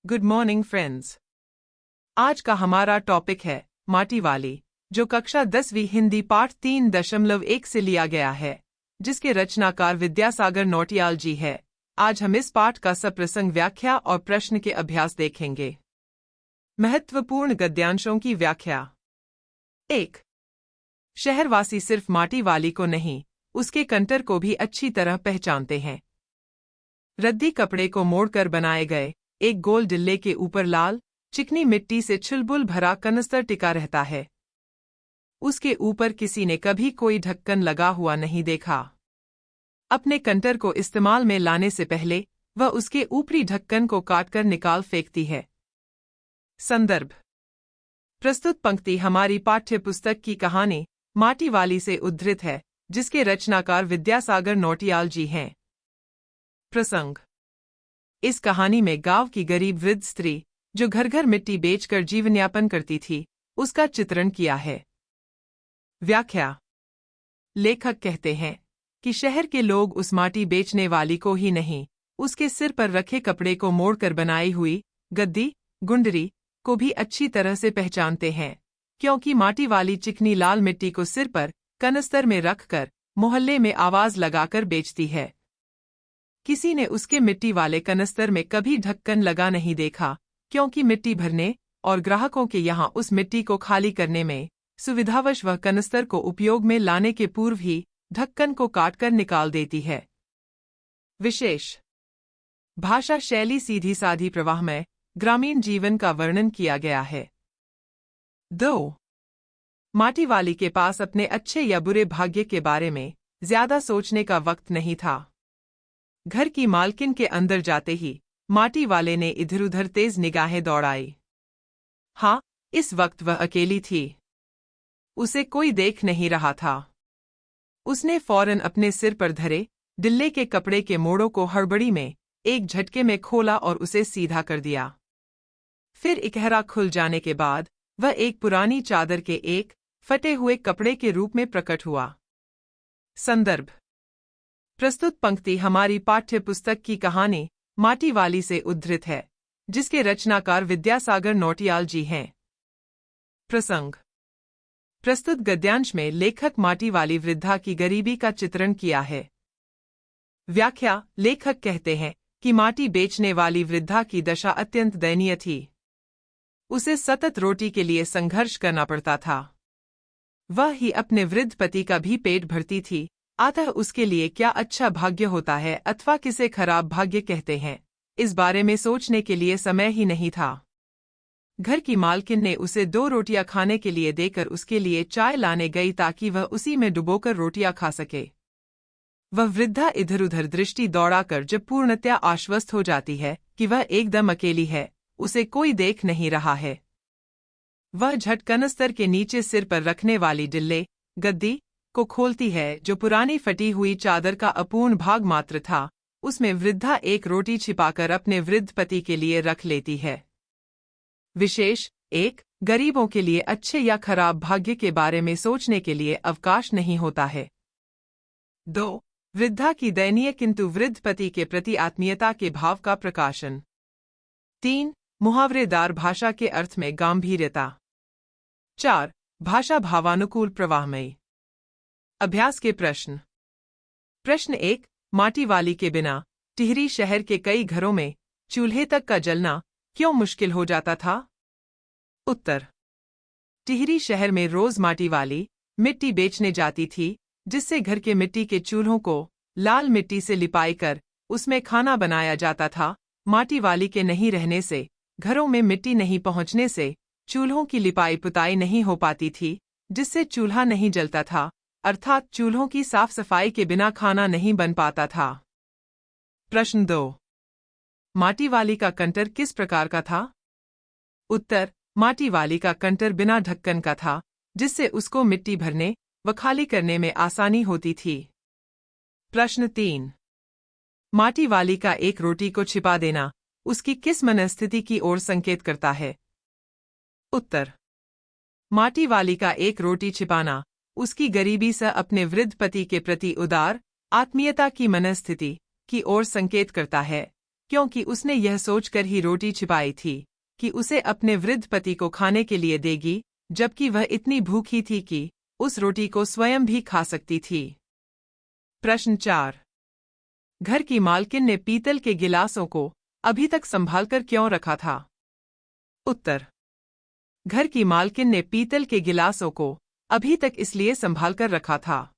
Good morning friends. आज का हमारा टॉपिक है माटी वाली, जो कक्षा 10वीं हिंदी पाठ 3.1 से लिया गया है, जिसके रचनाकार विद्यासागर नौटियाल जी है। आज हम इस पाठ का सप्रसंग व्याख्या और प्रश्न के अभ्यास देखेंगे। महत्वपूर्ण गद्यांशों की व्याख्या। 1. शहरवासी सिर्फ माटी वाली को नहीं, उसके कंटर को भी अच्छी तरह पहचानते हैं। रद्दी कपड़े को मोड़कर बनाए गए एक गोल डिल्ले के ऊपर लाल चिकनी मिट्टी से चुलबुल भरा कनस्तर टिका रहता है। उसके ऊपर किसी ने कभी कोई ढक्कन लगा हुआ नहीं देखा। अपने कंटर को इस्तेमाल में लाने से पहले वह उसके ऊपरी ढक्कन को काटकर निकाल फेंकती है। संदर्भ। प्रस्तुत पंक्ति हमारी पाठ्य पुस्तक की कहानी माटी वाली से उद्धृत है, जिसके रचनाकार विद्यासागर नौटियाल जी हैं। प्रसंग। इस कहानी में गांव की गरीब वृद्ध स्त्री, जो घर घर मिट्टी बेचकर जीवनयापन करती थी, उसका चित्रण किया है। व्याख्या। लेखक कहते हैं कि शहर के लोग उस माटी बेचने वाली को ही नहीं, उसके सिर पर रखे कपड़े को मोड़कर बनाई हुई गद्दी गुंडरी को भी अच्छी तरह से पहचानते हैं, क्योंकि माटी वाली चिकनी लाल मिट्टी को सिर पर कनस्तर में रखकर मोहल्ले में आवाज लगाकर बेचती है। किसी ने उसके मिट्टी वाले कनस्तर में कभी ढक्कन लगा नहीं देखा, क्योंकि मिट्टी भरने और ग्राहकों के यहाँ उस मिट्टी को खाली करने में सुविधावश वह कनस्तर को उपयोग में लाने के पूर्व ही ढक्कन को काटकर निकाल देती है। विशेष। भाषा शैली सीधी साधी प्रवाहमय ग्रामीण जीवन का वर्णन किया गया है। 2. माटी वाली के पास अपने अच्छे या बुरे भाग्य के बारे में ज्यादा सोचने का वक्त नहीं था। घर की मालकिन के अंदर जाते ही माटी वाले ने इधर उधर तेज निगाहें दौड़ाई। हाँ, इस वक्त वह अकेली थी। उसे कोई देख नहीं रहा था। उसने फौरन अपने सिर पर धरे डिल्ले के कपड़े के मोड़ों को हड़बड़ी में एक झटके में खोला और उसे सीधा कर दिया। फिर इकहरा खुल जाने के बाद वह एक पुरानी चादर के एक फटे हुए कपड़े के रूप में प्रकट हुआ। संदर्भ। प्रस्तुत पंक्ति हमारी पाठ्य पुस्तक की कहानी माटी वाली से उद्धृत है, जिसके रचनाकार विद्यासागर नौटियाल जी हैं। प्रसंग। प्रस्तुत गद्यांश में लेखक माटी वाली वृद्धा की गरीबी का चित्रण किया है। व्याख्या। लेखक कहते हैं कि माटी बेचने वाली वृद्धा की दशा अत्यंत दयनीय थी। उसे सतत रोटी के लिए संघर्ष करना पड़ता था। वह ही अपने वृद्ध पति का भी पेट भरती थी, अतः उसके लिए क्या अच्छा भाग्य होता है अथवा किसे खराब भाग्य कहते हैं, इस बारे में सोचने के लिए समय ही नहीं था। घर की मालकिन ने उसे 2 रोटियां खाने के लिए देकर उसके लिए चाय लाने गई ताकि वह उसी में डुबोकर रोटियां खा सके। वह वृद्धा इधर उधर दृष्टि दौड़ाकर जब पूर्णतया आश्वस्त हो जाती है कि वह एकदम अकेली है, उसे कोई देख नहीं रहा है, वह झट कनस्तर के नीचे सिर पर रखने वाली डिल्ले गद्दी को खोलती है, जो पुरानी फटी हुई चादर का अपूर्ण भाग मात्र था। उसमें वृद्धा एक रोटी छिपाकर अपने वृद्ध पति के लिए रख लेती है। विशेष। 1. गरीबों के लिए अच्छे या खराब भाग्य के बारे में सोचने के लिए अवकाश नहीं होता है। 2. वृद्धा की दयनीय किंतु वृद्ध पति के प्रति आत्मीयता के भाव का प्रकाशन। 3. मुहावरेदार भाषा के अर्थ में गांभीर्यता। 4. भाषा भावानुकूल प्रवाहमयी। अभ्यास के प्रश्न। प्रश्न 1. माटी वाली के बिना टिहरी शहर के कई घरों में चूल्हे तक का जलना क्यों मुश्किल हो जाता था? उत्तर। टिहरी शहर में रोज माटी वाली मिट्टी बेचने जाती थी, जिससे घर के मिट्टी के चूल्हों को लाल मिट्टी से लिपाई कर उसमें खाना बनाया जाता था। माटी वाली के नहीं रहने से, घरों में मिट्टी नहीं पहुंचने से चूल्हों की लिपाई पुताई नहीं हो पाती थी, जिससे चूल्हा नहीं जलता था, अर्थात चूल्हों की साफ सफाई के बिना खाना नहीं बन पाता था। प्रश्न 2. माटी वाली का कंटर किस प्रकार का था? उत्तर। माटी वाली का कंटर बिना ढक्कन का था, जिससे उसको मिट्टी भरने व खाली करने में आसानी होती थी। प्रश्न 3. माटी वाली का एक रोटी को छिपा देना उसकी किस मनस्थिति की ओर संकेत करता है? उत्तर। माटी वाली का एक रोटी छिपाना उसकी गरीबी से अपने वृद्ध पति के प्रति उदार आत्मीयता की मनस्थिति की ओर संकेत करता है, क्योंकि उसने यह सोचकर ही रोटी छिपाई थी कि उसे अपने वृद्ध पति को खाने के लिए देगी, जबकि वह इतनी भूखी थी कि उस रोटी को स्वयं भी खा सकती थी। प्रश्न 4। घर की मालकिन ने पीतल के गिलासों को अभी तक संभालकर क्यों रखा था? उत्तर। घर की मालकिन ने पीतल के गिलासों को अभी तक इसलिए संभालकर रखा था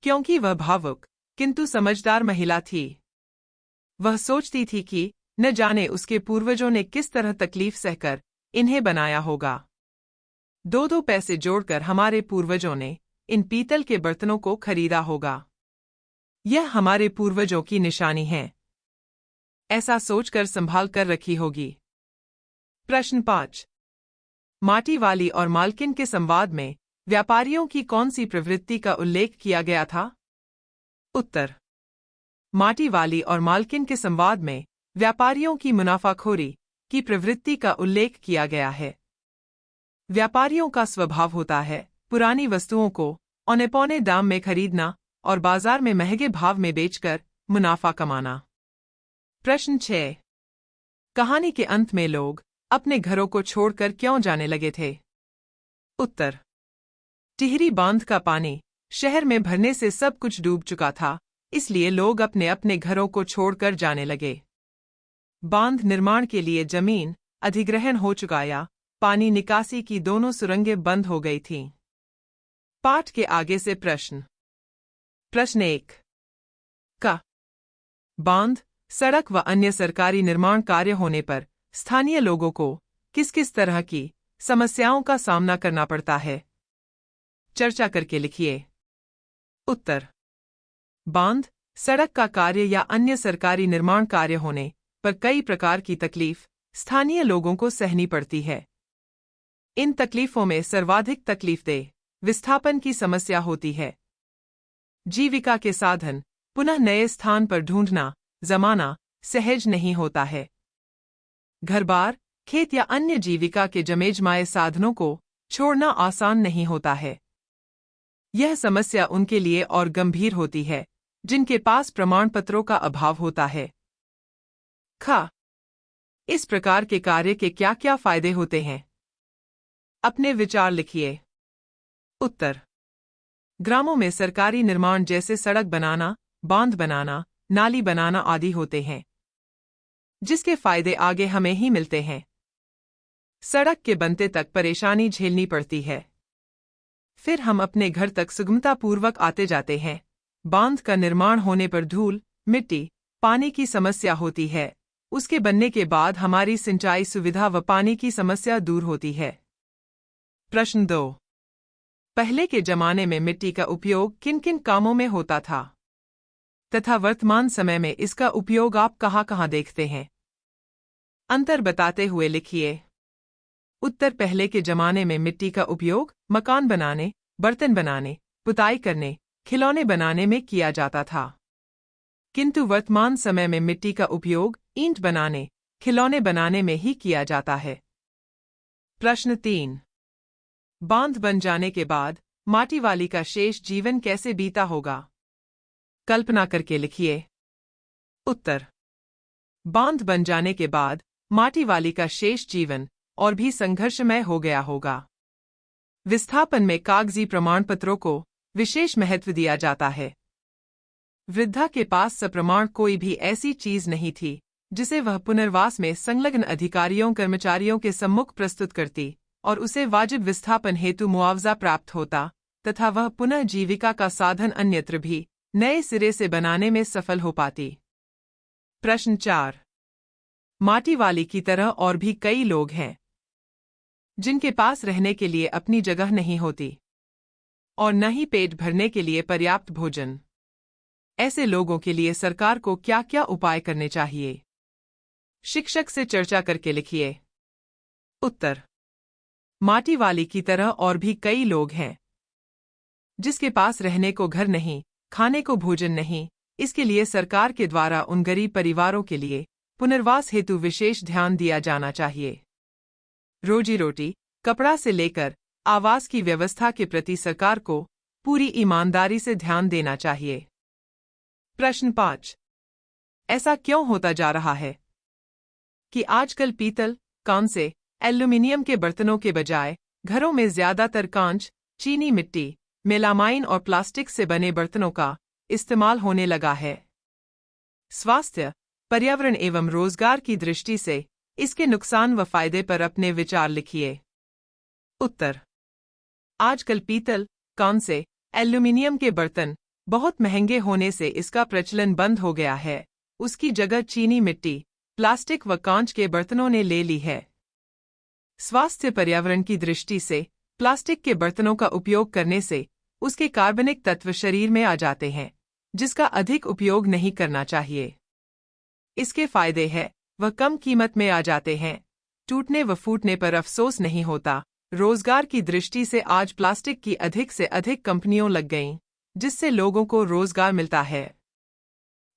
क्योंकि वह भावुक किंतु समझदार महिला थी। वह सोचती थी कि न जाने उसके पूर्वजों ने किस तरह तकलीफ सहकर इन्हें बनाया होगा। 2-2 पैसे जोड़कर हमारे पूर्वजों ने इन पीतल के बर्तनों को खरीदा होगा। यह हमारे पूर्वजों की निशानी है। ऐसा सोचकर संभाल कर रखी होगी। प्रश्न 5। माटी वाली और मालकिन के संवाद में व्यापारियों की कौन सी प्रवृत्ति का उल्लेख किया गया था? उत्तर। माटी वाली और मालकिन के संवाद में व्यापारियों की मुनाफाखोरी की प्रवृत्ति का उल्लेख किया गया है। व्यापारियों का स्वभाव होता है पुरानी वस्तुओं को औने-पौने दाम में खरीदना और बाजार में महंगे भाव में बेचकर मुनाफा कमाना। प्रश्न 6। कहानी के अंत में लोग अपने घरों को छोड़कर क्यों जाने लगे थे? उत्तर। टिहरी बांध का पानी शहर में भरने से सब कुछ डूब चुका था, इसलिए लोग अपने अपने घरों को छोड़कर जाने लगे। बांध निर्माण के लिए जमीन अधिग्रहण हो चुका या पानी निकासी की दोनों सुरंगें बंद हो गई थीं। पाठ के आगे से प्रश्न। प्रश्न 1 का बांध, सड़क व अन्य सरकारी निर्माण कार्य होने पर स्थानीय लोगों को किस किस तरह की समस्याओं का सामना करना पड़ता है? चर्चा करके लिखिए। उत्तर। बांध, सड़क का कार्य या अन्य सरकारी निर्माण कार्य होने पर कई प्रकार की तकलीफ स्थानीय लोगों को सहनी पड़ती है। इन तकलीफों में सर्वाधिक तकलीफदेह विस्थापन की समस्या होती है। जीविका के साधन पुनः नए स्थान पर ढूंढना जमाना सहज नहीं होता है। घर-बार, खेत या अन्य जीविका के जमेजमाए साधनों को छोड़ना आसान नहीं होता है। यह समस्या उनके लिए और गंभीर होती है जिनके पास प्रमाण पत्रों का अभाव होता है। ख। इस प्रकार के कार्य के क्या क्या फायदे होते हैं? अपने विचार लिखिए। उत्तर। ग्रामों में सरकारी निर्माण जैसे सड़क बनाना, बांध बनाना, नाली बनाना आदि होते हैं, जिसके फायदे आगे हमें ही मिलते हैं। सड़क के बनते तक परेशानी झेलनी पड़ती है, फिर हम अपने घर तक सुगमतापूर्वक आते जाते हैं। बांध का निर्माण होने पर धूल, मिट्टी, पानी की समस्या होती है। उसके बनने के बाद हमारी सिंचाई सुविधा व पानी की समस्या दूर होती है। प्रश्न 2। पहले के जमाने में मिट्टी का उपयोग किन किन कामों में होता था तथा वर्तमान समय में इसका उपयोग आप कहाँ-कहाँ देखते हैं? अंतर बताते हुए लिखिए। उत्तर। पहले के जमाने में मिट्टी का उपयोग मकान बनाने, बर्तन बनाने, पुताई करने, खिलौने बनाने में किया जाता था, किंतु वर्तमान समय में मिट्टी का उपयोग ईंट बनाने, खिलौने बनाने में ही किया जाता है। प्रश्न 3। बांध बन जाने के बाद माटी वाली का शेष जीवन कैसे बीता होगा? कल्पना करके लिखिए। उत्तर। बांध बन जाने के बाद माटी वाली का शेष जीवन और भी संघर्षमय हो गया होगा। विस्थापन में कागजी प्रमाण पत्रों को विशेष महत्व दिया जाता है। वृद्धा के पास सप्रमाण कोई भी ऐसी चीज नहीं थी जिसे वह पुनर्वास में संलग्न अधिकारियों कर्मचारियों के सम्मुख प्रस्तुत करती और उसे वाजिब विस्थापन हेतु मुआवजा प्राप्त होता तथा वह पुनः जीविका का साधन अन्यत्र भी नए सिरे से बनाने में सफल हो पाती। प्रश्न 4। माटी वाली की तरह और भी कई लोग हैं जिनके पास रहने के लिए अपनी जगह नहीं होती और न ही पेट भरने के लिए पर्याप्त भोजन। ऐसे लोगों के लिए सरकार को क्या क्या उपाय करने चाहिए? शिक्षक से चर्चा करके लिखिए। उत्तर। माटी वाली की तरह और भी कई लोग हैं जिसके पास रहने को घर नहीं, खाने को भोजन नहीं। इसके लिए सरकार के द्वारा उन गरीब परिवारों के लिए पुनर्वास हेतु विशेष ध्यान दिया जाना चाहिए। रोजी रोटी, कपड़ा से लेकर आवास की व्यवस्था के प्रति सरकार को पूरी ईमानदारी से ध्यान देना चाहिए। प्रश्न 5। ऐसा क्यों होता जा रहा है कि आजकल पीतल, कांसे, एल्यूमीनियम के बर्तनों के बजाय घरों में ज्यादातर कांच, चीनी मिट्टी, मेलामाइन और प्लास्टिक से बने बर्तनों का इस्तेमाल होने लगा है? स्वास्थ्य, पर्यावरण एवं रोजगार की दृष्टि से इसके नुकसान व फायदे पर अपने विचार लिखिए। उत्तर: आजकल पीतल, कांसे, एल्यूमीनियम के बर्तन बहुत महंगे होने से इसका प्रचलन बंद हो गया है। उसकी जगह चीनी मिट्टी, प्लास्टिक व कांच के बर्तनों ने ले ली है। स्वास्थ्य पर्यावरण की दृष्टि से प्लास्टिक के बर्तनों का उपयोग करने से उसके कार्बनिक तत्व शरीर में आ जाते हैं, जिसका अधिक उपयोग नहीं करना चाहिए। इसके फायदे हैं, वह कम कीमत में आ जाते हैं, टूटने व फूटने पर अफसोस नहीं होता। रोजगार की दृष्टि से आज प्लास्टिक की अधिक से अधिक कंपनियों लग गईं, जिससे लोगों को रोजगार मिलता है।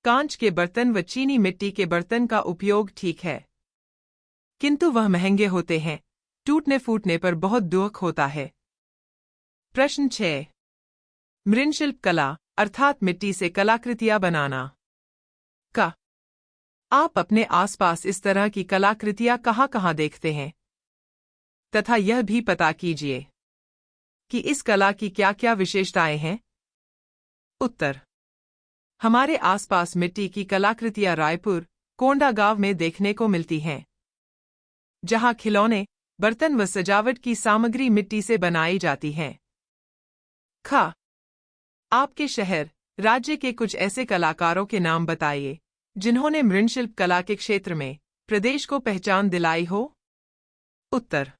कांच के बर्तन व चीनी मिट्टी के बर्तन का उपयोग ठीक है, किंतु वह महंगे होते हैं, टूटने फूटने पर बहुत दुख होता है। प्रश्न 6। मृणशिल्प कला अर्थात मिट्टी से कलाकृतियां बनाना का आप अपने आसपास इस तरह की कलाकृतियां कहाँ-कहाँ देखते हैं, तथा यह भी पता कीजिए कि इस कला की क्या-क्या विशेषताएं हैं। उत्तर: हमारे आसपास मिट्टी की कलाकृतियां रायपुर, कोंडागांव में देखने को मिलती हैं, जहां खिलौने, बर्तन व सजावट की सामग्री मिट्टी से बनाई जाती हैं। ख. आपके शहर, राज्य के कुछ ऐसे कलाकारों के नाम बताइए जिन्होंने मृणशिल्प कला के क्षेत्र में प्रदेश को पहचान दिलाई हो। उत्तर: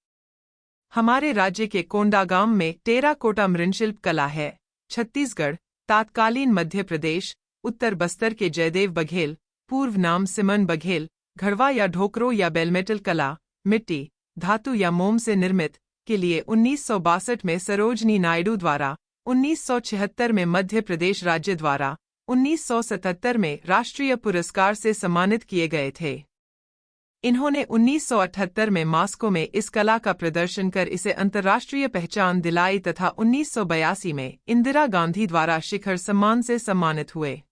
हमारे राज्य के कोंडागांव में टेराकोटा मृणशिल्प कला है। छत्तीसगढ़, तत्कालीन मध्य प्रदेश, उत्तर बस्तर के जयदेव बघेल, पूर्व नाम सिमन बघेल, घड़वा या ढोकरो या बेलमेटल कला, मिट्टी, धातु या मोम से निर्मित के लिए 1962 में सरोजनी नायडू द्वारा, 1976 में मध्य प्रदेश राज्य द्वारा, 1977 में राष्ट्रीय पुरस्कार से सम्मानित किए गए थे। इन्होंने 1978 में मास्को में इस कला का प्रदर्शन कर इसे अंतर्राष्ट्रीय पहचान दिलाई तथा 1982 में इंदिरा गांधी द्वारा शिखर सम्मान से सम्मानित हुए।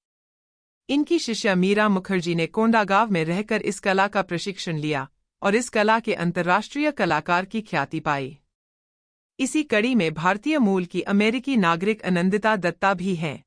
इनकी शिष्या मीरा मुखर्जी ने कोंडागांव में रहकर इस कला का प्रशिक्षण लिया और इस कला के अंतर्राष्ट्रीय कलाकार की ख्याति पाई। इसी कड़ी में भारतीय मूल की अमेरिकी नागरिक आनंदिता दत्ता भी हैं।